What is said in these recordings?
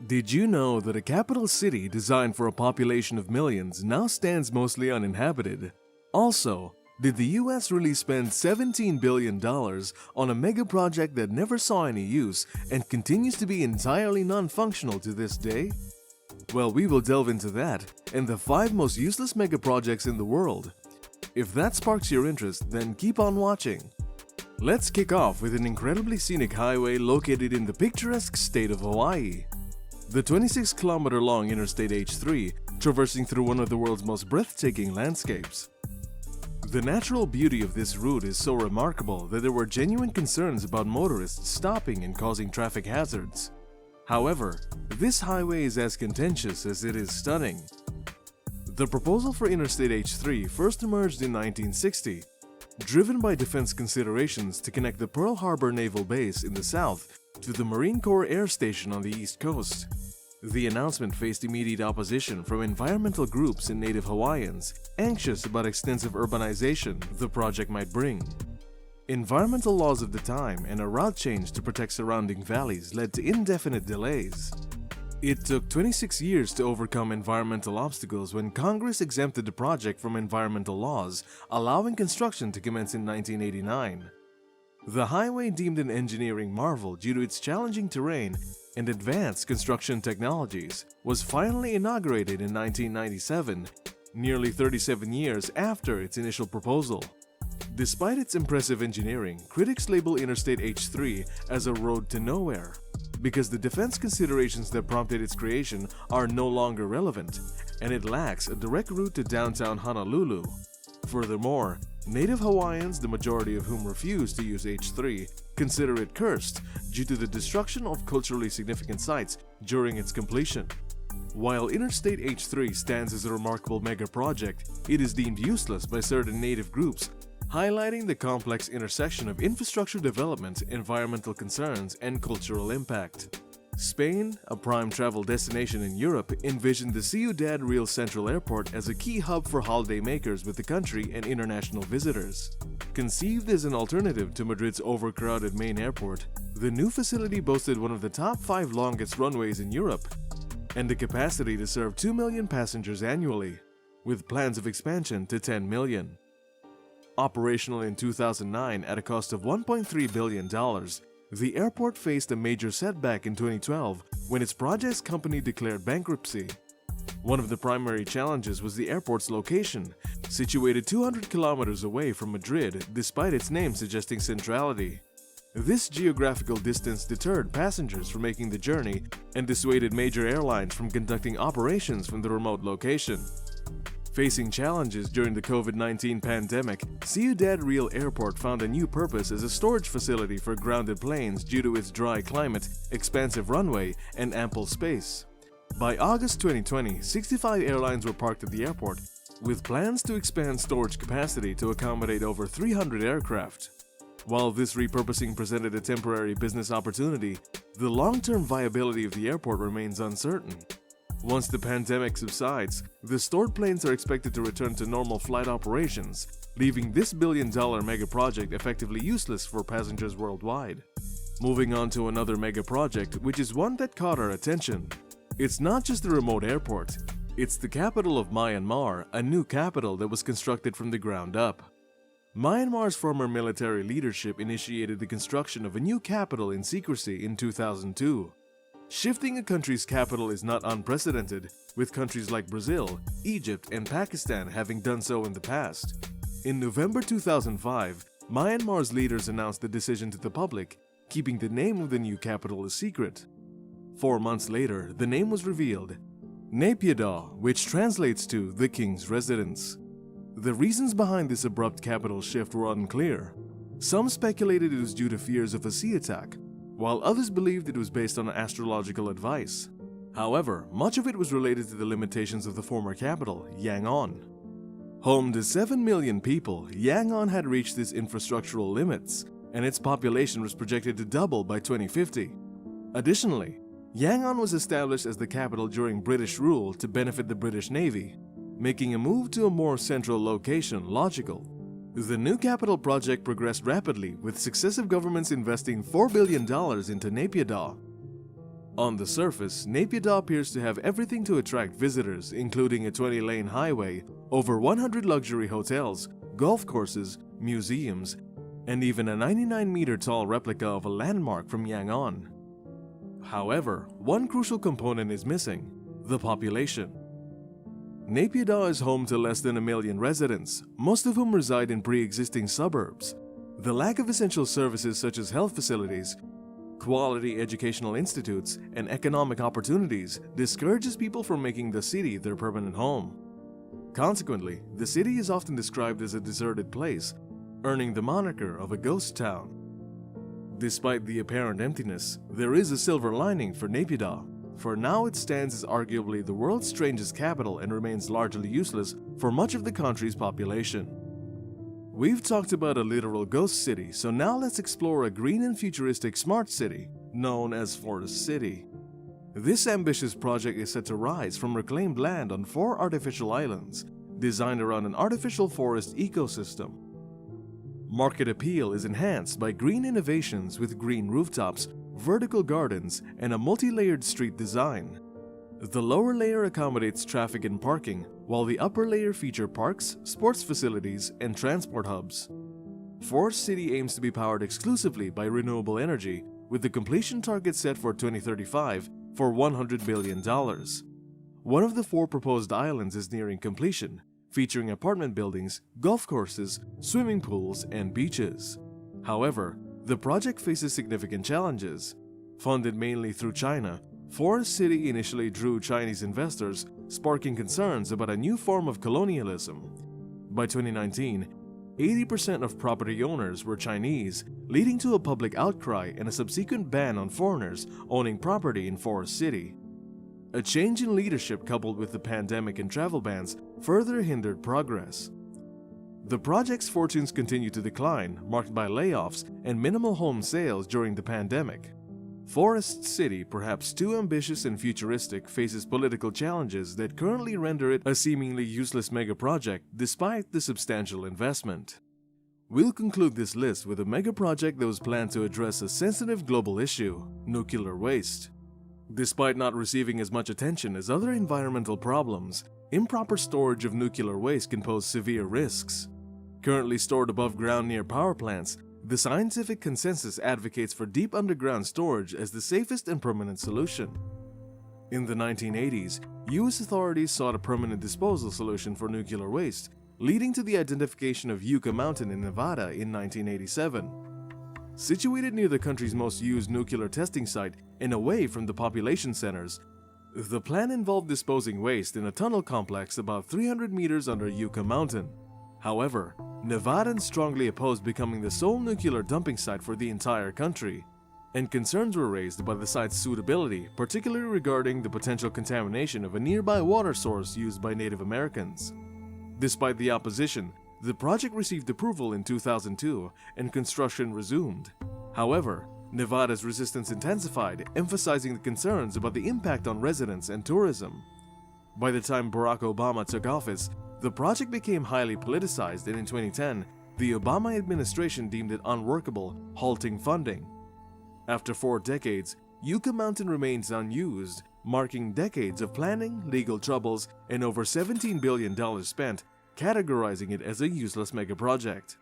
Did you know that a capital city designed for a population of millions now stands mostly uninhabited? Also, did the US really spend $17 billion on a mega project that never saw any use and continues to be entirely non-functional to this day? Well, we will delve into that and the 5 most useless mega projects in the world. If that sparks your interest, then keep on watching. Let's kick off with an incredibly scenic highway located in the picturesque state of Hawaii. The 26-kilometer-long Interstate H3 traversing through one of the world's most breathtaking landscapes. The natural beauty of this route is so remarkable that there were genuine concerns about motorists stopping and causing traffic hazards. However, this highway is as contentious as it is stunning. The proposal for Interstate H3 first emerged in 1960, driven by defense considerations to connect the Pearl Harbor Naval Base in the south to the Marine Corps Air Station on the East Coast. The announcement faced immediate opposition from environmental groups and native Hawaiians, anxious about extensive urbanization the project might bring. Environmental laws of the time and a route change to protect surrounding valleys led to indefinite delays. It took 26 years to overcome environmental obstacles when Congress exempted the project from environmental laws, allowing construction to commence in 1989. The highway, deemed an engineering marvel due to its challenging terrain and advanced construction technologies, was finally inaugurated in 1997, nearly 37 years after its initial proposal. Despite its impressive engineering, critics label Interstate H3 as a road to nowhere, because the defense considerations that prompted its creation are no longer relevant, and it lacks a direct route to downtown Honolulu. Furthermore, native Hawaiians, the majority of whom refuse to use H3, consider it cursed due to the destruction of culturally significant sites during its completion. While Interstate H3 stands as a remarkable mega project, it is deemed useless by certain native groups, highlighting the complex intersection of infrastructure development, environmental concerns, and cultural impact. Spain, a prime travel destination in Europe, envisioned the Ciudad Real Central Airport as a key hub for holidaymakers with the country and international visitors. Conceived as an alternative to Madrid's overcrowded main airport, the new facility boasted one of the top 5 longest runways in Europe and the capacity to serve 2 million passengers annually, with plans of expansion to 10 million. Operational in 2009 at a cost of $1.3 billion, the airport faced a major setback in 2012 when its project's company declared bankruptcy. One of the primary challenges was the airport's location, situated 200 kilometers away from Madrid despite its name suggesting centrality. This geographical distance deterred passengers from making the journey and dissuaded major airlines from conducting operations from the remote location. Facing challenges during the COVID-19 pandemic, Ciudad Real Airport found a new purpose as a storage facility for grounded planes due to its dry climate, expansive runway, and ample space. By August 2020, 65 airlines were parked at the airport, with plans to expand storage capacity to accommodate over 300 aircraft. While this repurposing presented a temporary business opportunity, the long-term viability of the airport remains uncertain. Once the pandemic subsides, the stored planes are expected to return to normal flight operations, leaving this billion-dollar mega project effectively useless for passengers worldwide. Moving on to another mega project, which is one that caught our attention. It's not just a remote airport, it's the capital of Myanmar, a new capital that was constructed from the ground up. Myanmar's former military leadership initiated the construction of a new capital in secrecy in 2002. Shifting a country's capital is not unprecedented, with countries like Brazil, Egypt, and Pakistan having done so in the past. In November 2005, Myanmar's leaders announced the decision to the public, keeping the name of the new capital a secret. 4 months later, the name was revealed: Naypyidaw, which translates to the king's residence. The reasons behind this abrupt capital shift were unclear. Some speculated it was due to fears of a sea attack, while others believed it was based on astrological advice. However, much of it was related to the limitations of the former capital, Yangon. Home to 7 million people, Yangon had reached its infrastructural limits, and its population was projected to double by 2050. Additionally, Yangon was established as the capital during British rule to benefit the British Navy, making a move to a more central location logical. The new capital project progressed rapidly, with successive governments investing $4 billion into Naypyidaw. On the surface, Naypyidaw appears to have everything to attract visitors, including a 20-lane highway, over 100 luxury hotels, golf courses, museums, and even a 99-meter-tall replica of a landmark from Yangon. However, one crucial component is missing: the population. Naypyidaw is home to less than 1 million residents, most of whom reside in pre-existing suburbs. The lack of essential services such as health facilities, quality educational institutes, and economic opportunities discourages people from making the city their permanent home. Consequently, the city is often described as a deserted place, earning the moniker of a ghost town. Despite the apparent emptiness, there is a silver lining for Naypyidaw, for now it stands as arguably the world's strangest capital and remains largely useless for much of the country's population. We've talked about a literal ghost city, so now let's explore a green and futuristic smart city known as Forest City. This ambitious project is set to rise from reclaimed land on 4 artificial islands, designed around an artificial forest ecosystem. Market appeal is enhanced by green innovations with green rooftops, vertical gardens, and a multi-layered street design. The lower layer accommodates traffic and parking, while the upper layer feature parks, sports facilities, and transport hubs. Forest City aims to be powered exclusively by renewable energy, with the completion target set for 2035 for $100 billion. One of the 4 proposed islands is nearing completion, featuring apartment buildings, golf courses, swimming pools, and beaches. However, the project faces significant challenges. Funded mainly through China, Forest City initially drew Chinese investors, sparking concerns about a new form of colonialism. By 2019, 80% of property owners were Chinese, leading to a public outcry and a subsequent ban on foreigners owning property in Forest City. A change in leadership coupled with the pandemic and travel bans further hindered progress. The project's fortunes continue to decline, marked by layoffs and minimal home sales during the pandemic. Forest City, perhaps too ambitious and futuristic, faces political challenges that currently render it a seemingly useless megaproject despite the substantial investment. We'll conclude this list with a megaproject that was planned to address a sensitive global issue: nuclear waste. Despite not receiving as much attention as other environmental problems, improper storage of nuclear waste can pose severe risks. Currently stored above ground near power plants, the scientific consensus advocates for deep underground storage as the safest and permanent solution. In the 1980s, US authorities sought a permanent disposal solution for nuclear waste, leading to the identification of Yuka Mountain in Nevada in 1987. Situated near the country's most used nuclear testing site and away from the population centers, the plan involved disposing waste in a tunnel complex about 300 meters under Yuka Mountain. However, Nevadans strongly opposed becoming the sole nuclear dumping site for the entire country, and concerns were raised about the site's suitability, particularly regarding the potential contamination of a nearby water source used by Native Americans. Despite the opposition, the project received approval in 2002 and construction resumed. However, Nevada's resistance intensified, emphasizing the concerns about the impact on residents and tourism. By the time Barack Obama took office, the project became highly politicized, and in 2010, the Obama administration deemed it unworkable, halting funding. After 4 decades, Yuka Mountain remains unused, marking decades of planning, legal troubles, and over $17 billion spent, categorizing it as a useless megaproject.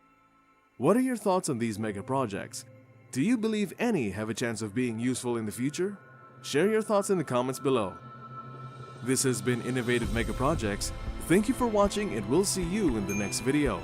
What are your thoughts on these megaprojects? Do you believe any have a chance of being useful in the future? Share your thoughts in the comments below. This has been Innovative Megaprojects. Thank you for watching, and we'll see you in the next video.